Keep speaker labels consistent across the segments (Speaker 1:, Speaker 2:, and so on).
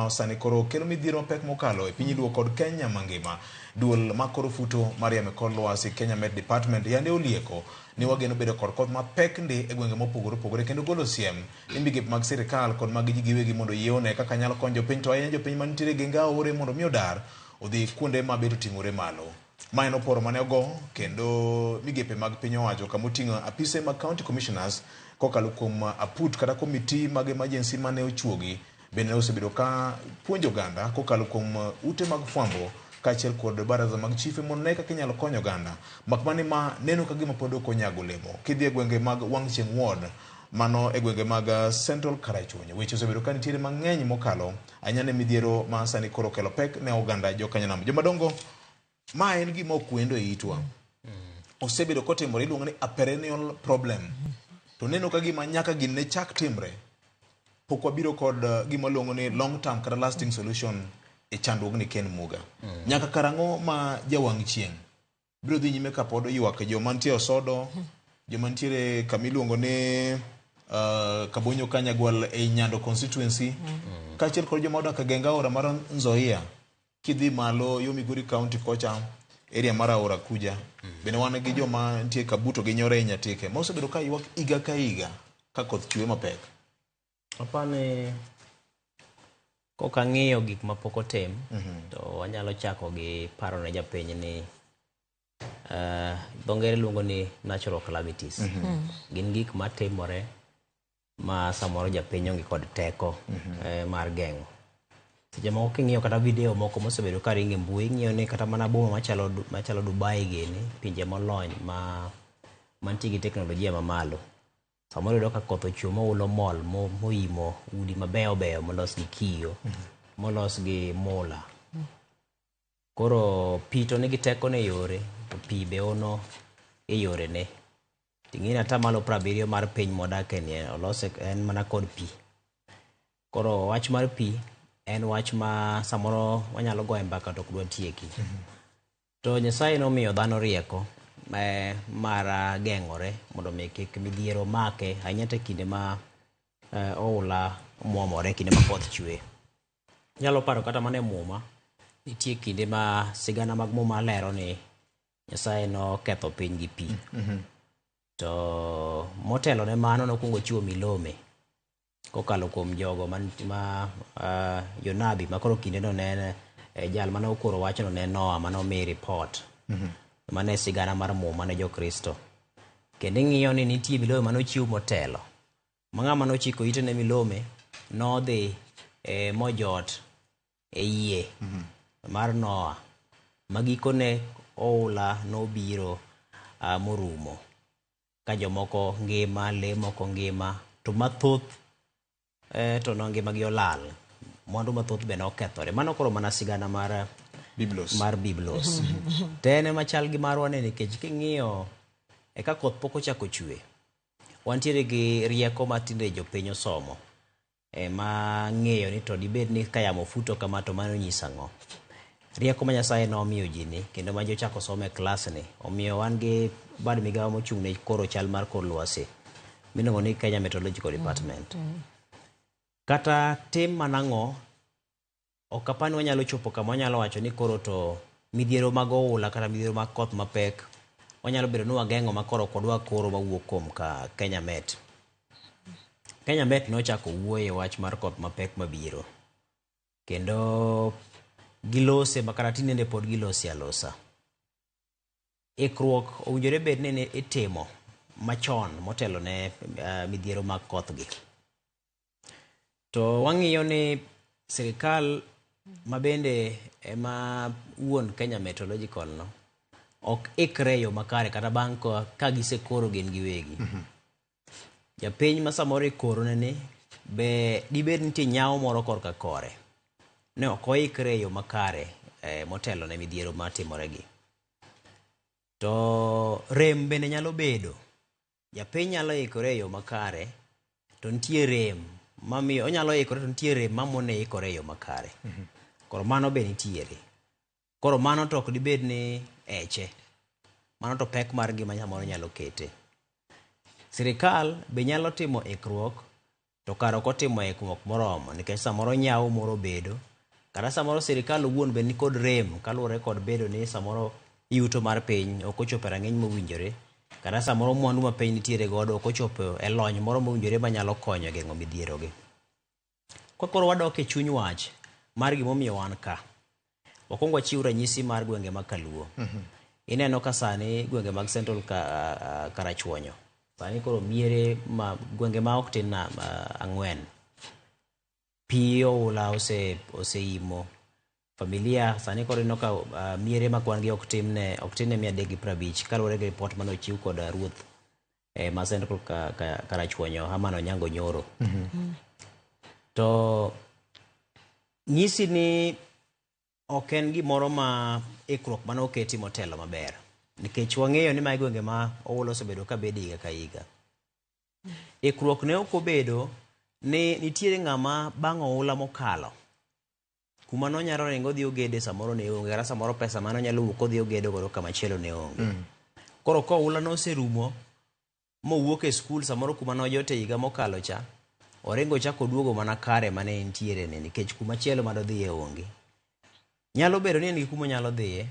Speaker 1: sani koro kelo midhiero mapek mokalo e piny luo kod Kenya mangima. Duol makoro futo Mariam kor lwasi Kenya Met Department yande olieko ni wageno bedo kod koth mapek ndi e gwenge mopogore opogore kendo golo siem ni migepe mag sirikal kod mag ji giwegi mondo yione kaka nyalo konyo jopiny to ahinya jopiny manitiere gi ngaore mondo mi odar odhi kuonde mabedo ting'ore malo. Ma en oporo mane ogo kendo migepe mag piny owacho kamoting'o apise mag county commissioners kokalo kuom aput kata komiti mag emergency mane ochuogi bende osebedo ka puonjo oganda kokalo kuom ute mag fwambo kaachiel kod baraza mag chife mondo ne kaka inyalo konyo oganda makmane ma neno ka gima pod ok onyago olemo. Kidhi e gwenge mag Wangchieng Ward mano e gwenge mag Central Karachuonyo weche osebedo ka nitiere mang'eny mokalo ahinya ne midhiero ma sani koro kelo pek ne oganda jokanyanam. Jomadongo, ma en gima ok wendo e itwa. Osebedo kotimore iluongo ni a perennial problem. To neno ka gima nyaka gin ne chak timre pok wabiro kod gima luongo ni long term kata lasting solution e chandruogni Ken Muga. Nyaka karang'o ma jawang' chieng' biro dhi nyime kapod ywak joma nitie Osodo, joma nitiere kamiluongo ni Kabonyo Kanyagwal e Nyando constituency, kaachiel kod joma odak e geng aora mar Nzoia kidhi malo yo Migori County kocha area mar aora kuja. Bende wan gi joma nitie Kabuto gi Nyore Nyatike ma osebedo ka ywak iga ka iga ka koth chwe mapek.
Speaker 2: Apane kok ang'iyo gik mapok otim to wanyalo chako gi paro ne japiny ni dhongere luongo ni natural calamities. Gin gik matimore ma samoro japiny onge kod teko mar geng'o. Seche moko king'iyo kata video moko mosebedo ka ringo e mbui, ing'iyo ni kata mana boma machalo Dubai gini, pinje molony mantie gi teknolojia mamalo, samoro yudo ka koth ochwe moulo mol moimo udi mabeyo beyo molos gi kiyo, molos gi mula. Koro pi to nigi teko ne yore, to pi be ono e yore ne. Ting'ini atamalo 70 mar piny modake ni olose en mana kod pi. Koro wach mar pi en wach ma samoro wanyalo goye mbaka to ok dwa tieki. To Nyasaye nomiyo dhano rieko mar geng'ore mondo mi kik midhiero make ahinya te kinde ma oula muomore, kinde ma koth chwe. Nyalo paro kata mana e Muma, nitie kinde ma sigana mag Muma lero ni Nyasaye no ketho piny gi pi. To motelo ne mano nokungo chiwo milome kokalo kuom jogo ma Jonabi makoro kinde no ne jal mane okoro wachno ne Noah mane omi report mane sigana mar Muma ne Jokristo. Kendo ing'iyo ni nitie milome mane ochiw motelo ma ng'ama nochiko ite ne milome nodhi mojot e yie mar Noah magikone oula nobiro morumo ka jomoko ngima, lee moko ngima, to mathoth to ngima gi olal, mwandu mathoth be nokethore. Mano koro mana sigana mar Biblos. Tene machal gi marwa ne nikech king'iyo ka koth pok ochako chwe, wantiere gi rieko matinde jopiny osomo ma ng'eyo ni to dibed ni ka yamo futo kama to mano nyisa ng'o. Rieko ma Nyasaye nomiyo ji ni kendo ma jochako somo e klas ni omiyo wan gi bad migawo mochung' ne koro chal mar kor lwasi miluongo ni Kenya Meteorological Department. Kata tim manang'o ok apani wanyalo chopo kama wanyalo wacho ni koro to midhiero mag oula kata midhiero mag koth mapek wanyalo bedo ni wageng'o makoro kodwa koro mawuok kuom ka Kenya Met. Kenya Met nochako wuoye wach mar koth mapek mabiro kendo gilose makara tinende pod gilose alosa. Ikruok owinjore bed ni itimo machon motelo ne midhiero mag koth gi. To wang'iyo ni sirikal mabende ema wuon Kenya Meteorological no ok ikre yo makare kata bang' ka gisekoro gin giwegi. Japiny ma samoro ikoro ni be dibed nitie nyawo moro korka kore ne ok oikre yo makare motelo ne midhiero matimore gi. To rem bende nyalo bedo. Japiny nyalo ikore yo makare to nitie rem mamiyo onyalo ikore to nitie rem mamone ikore yo makare. Koro mano be nitiere. Koro mano to ok dibed ni eche. Mano to pek mar gima samoro nyalo kete. Sirikal be nyalo timo ikruok to karo kotimo ikruok moromo nikech samoro nyawo moro bedo kata samoro sirikal owuon be ni kod rem kaluwore kod bedo ni samoro yuto mar piny ok ochopo e rang'iny mowinjore kata samoro mwandu ma piny nitiere godo ok ochopo e lony moro mowinjore manyalo konyo e geng'o midhierogi. Koro wadok e chuny wach mar gimomiyo wan ka. Wakwongo wachiw ranyisi mar gwenge mag Kaluo. Ineno ka sani gwenge mag Central Karachuonyo. Sani koro miere gwenge ma ok tin na 4. Pi oula oseimo. Familia sani koro ino ka miere ma kwan gi ok tin ne 350 kaluwore gi report mane ochiw kod ruoth ma Central Karachuonyo Hamano Nyango Nyoro. To nyisi ni ok en gimoro ma ikruok mane oketi motelo maber nikech wang'eyo ni mae gwenge ma oula osebedo ka bedo higa ka higa. Ikruok ne ok obedo ni nitiere ng'ama bang' oula mokalo kuma nonyalo ringo dhi ogede samoro ne onge kata samoro pesa mano nyalo wuok odhi ogedo godo kama chielo ne onge. Koro ka oula no oserumo mowuok e skul samoro kuma nojote higa mokalo cha oringo chako duogo mana kare mane entiere ne nikech kuma chielo madodhiye onge. Nyalo bedo ni en gi kuma nyalo dhiye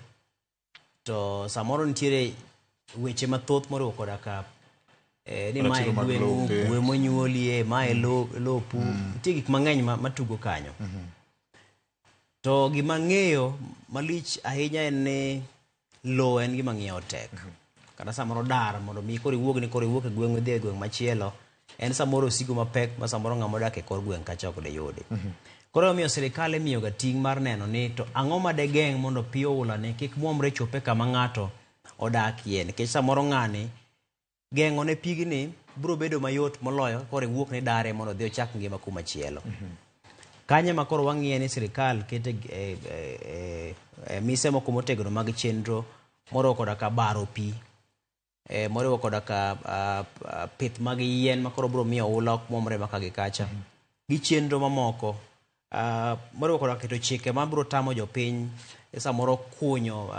Speaker 2: to samoro nitiere weche mathoth moriwo koda ka ni mae gweng'u kwe monyuolie mae lopu nitie gik mang'eny matugo kanyo. To gima ng'eyo malich ahinya en ni lo en gima ng'iewo tek. Kata samoro dar mondo mi koro iwuog e gweng'u idhi e gweng' machielo en samoro osigo mapek ma samoro ng'ama odak e kor gweng' kacha ok deyude. Koro omiyo sirikal imiyo ga ting' mar neno ni to ang'o ma de geng' mondo pi oula ni kik muomre chope kama ng'ato odakie nikech samoro ng'ani geng'o ne pigni biro bedo mayot moloyo koro iwuok ni dare mondo dhi ochak ngima kuma chielo. Kanye ma koro wang'iye ni sirikal kete mise moko motegno mag chenro moriwo koda ka baro pi moriwo koda ka pith mag yien ma koro biro miyo oula ok muomre maka gi kacha gi chenro mamoko moriwo koda keto chike ma biro tamo jopiny samoro kunyo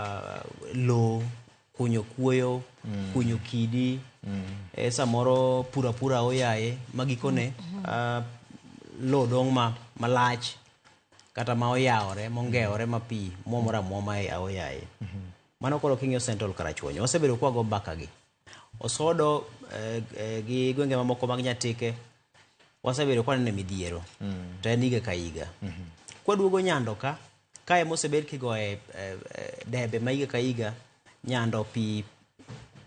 Speaker 2: lo kunyo kuoyo kunyo kidi samoro pura oyaye magikone lo dong malach kata ma oyawore mongewore ma pi muomora muoma e oyaye. Mano koro king'iyo Central Karachuonyo osebedo kwa go mbaka gi osodo gi gwenge mamoko mag Nyatike wasebedo kwa nene midhiero to en higa ka higa. Kwa duogo Nyando ka kae mosebed kigoe debe ma higa ka higa Nyando pi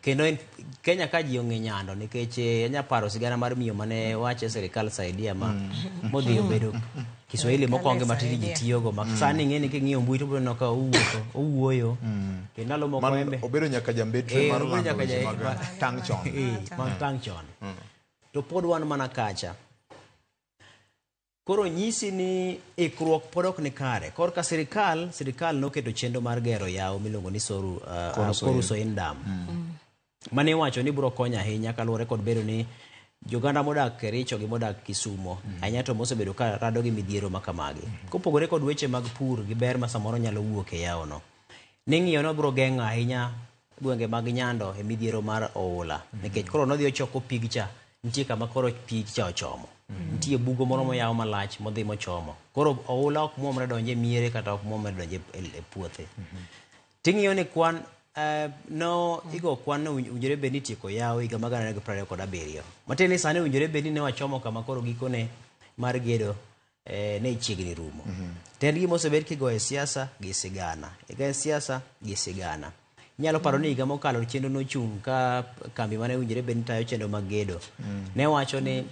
Speaker 2: kendo Kenya ka ji ong'e Nyando nikech anya paro sigana mar miyo mane wache sirikal saidia modhi obedo Kiswahili mokonge matiri ji tiyogo sani ng'eni king'iyo mbui to biro no ka owuoyo kendo ndalo moko embe
Speaker 1: obedo nyaka jambetre mar tang' chon
Speaker 2: mag tang' chon to pod wan mana kacha. Koro nyisi ni ikruok pod ok ni kare. Kor ka sirikal noketo chenro mar gero yawo miluongo ni Koru Soin Dam mane wacho ni biro konyo ahinya kaluwore kod bedo ni joganda modak Kericho gi modak Kisumo ahinya to mosebedo ka rado gi midhiero makamagi kopogore kod weche mag pur gi ber ma samoro nyalo wuok e yawono ni ng'iyo no biro geng'o ahinya gwenge mag Nyando e midhiero mar oula nikech koro nodhi ochoko pig cha nitie kama koro pig cha ochomo nitie bugo moro moyaw malach modhi mochomo koro oula ok muomre donje miere kata ok muomre donje e puothe. Ting'iyo ni kwan igo kwan no unjore be ni tieko yawo higa mag 2027 matin ni sani unjore be ni ne wachomo kama koro gikone mar gedo ne chiegni rumo. Ten gi mosebed kigo e siasa gi sigana nyalo paro ni higa mokalo chenro nochung' ka kambi mane unjore be ni tayo chenro mag gedo ne wacho ni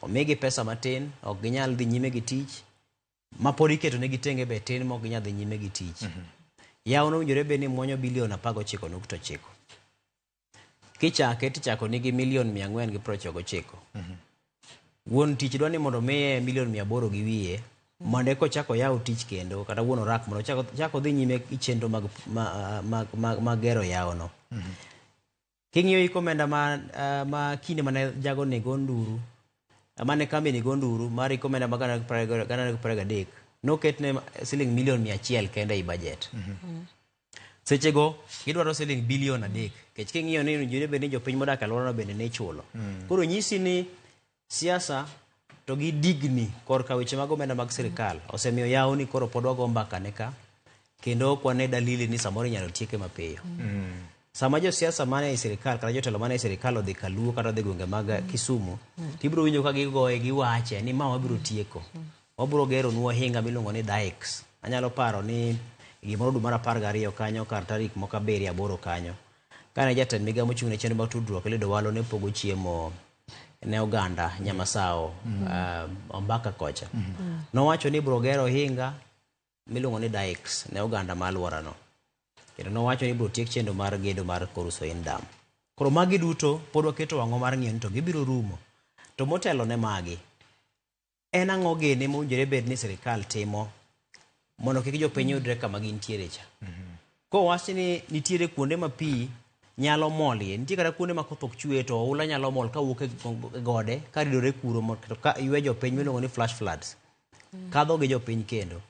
Speaker 2: omigi pesa matin ok ginyal dhi nyime gi tich ma pod iketo ne gitenge be tin ma ok ginyal dhi nyime gi tich. Yawo no unjore be ni mwonyo bilion 19.9 kichake tichako nigi milion 499 wuon tich dwani mondo miye milion 800 gi wiye mondo ko chako yawo tich kendo kata wuon orak mondo chako dhi nyime gi chenro mag gero yawo no. King'iyo iko omenda ma kinde mane jago ne gonduru mane kambi ni gonduru mar iko omenda mag 2023 noketne siling milion 100 kende i budget. Sechego gidwaro siling bilion 3 kech king'iyo ni unjore be ni jopiny modak alwora no bende ne chulo. Koro nyisi ni siasa to gi digni korka weche mag omenda mag sirikal osemiyo yawo ni koro pod wago mbaka ne ka kendo ok wane dalili ni samoro inyalo tieke mapiyo. Sama josiasa mane e sirikal kata jotelo mane e sirikal odhi Kaluo kata odhi gwenge mag Kisumu, tibiro winjo ka gigoye giwache ni ma wabiro tieko. Wabiro gero nuo hinga miluongo ni Dykes. Anyalo paro ni gimoro dwe mar 12 kanyo kar tarik moko 7-8 kanyo. Kane jatend migawo mochung' ne chenro mag tudruok Eliud Owalo ne pogo chiemo ne oganda Nyamasao Ombaka kocha. Nowacho ni biro gero hinga miluongo ni Dykes ne oganda ma alworano. Kendo nowacho ni biro tiek chenro mar gedo mar Korusoin Dam. Koro magi duto pod waketo wang'o mar ng'iyo ni to gibiro rumo. To motelo ne magi, en ang'o gene mowinjore bed ni sirikal timo mondo kik jopiny yudre kama gintiere cha. Kowach ni nitiere kuonde ma pi nyalo molie, nitie kata kuonde ma koth ok chwe to oula nyalo mol kawuok e gode karidore kuro to ka ywe jopiny miluongo ni flash floods. Kadho gi jopiny kendo.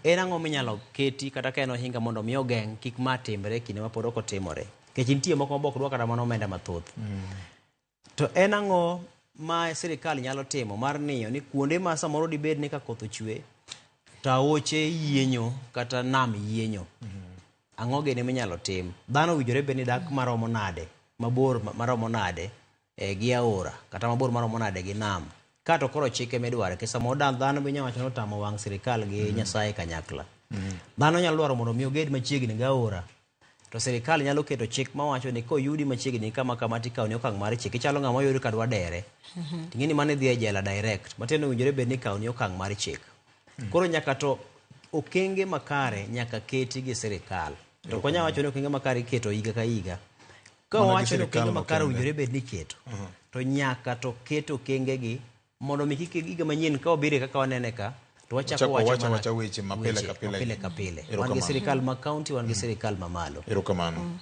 Speaker 2: En ang'o minyalo keti kata ka en ohinga mondo mi ogeng' kik ma timre kinde ma pod ok otimore. Kech nitie moko mabok dwa kata mana omenda mathoth. To en ang'o ma sirikal nyalo timo mar niyo ni kuonde ma samoro dibed ni ka koth ochwe to aoche yienyo kata nam yienyo. Ang'o gene minyalo tim? Dhano winjore bed ni dak maromo nade, mabor maromo nade gi aora kata mabor maromo nade gi nam. Kato koro chike midware ke samo dhano bi nyawacho no tamo wang' sirikal gi Nyasaye kanyakla. Dhano nyalo dwaro mondo mi oged machiegni gi aora. To sirikal nyalo keto chik mawacho ni koyudi machiegni kama tikao ni okang' mar chik. Ichalo ng'ama oyudi ka dwa dere. Ting'eni mane dhi e jela direct. Matiende winjore bed ni kao ni okang' mar chik. Koro nyaka to okenge makare nyaka keti gi sirikal. To konya wacho ni okenge makare iketo higa ka higa. Ka wacho ni okenge makare winjore bed ni keto. To nyaka to keto okenge gi mondo mi kik higa manyien ka obire kaka wanene ka to wachako wacho
Speaker 1: weche mapile ka pile.
Speaker 2: Wan gi sirikal ma county, wan gi sirikal ma malo.
Speaker 1: Erokamano.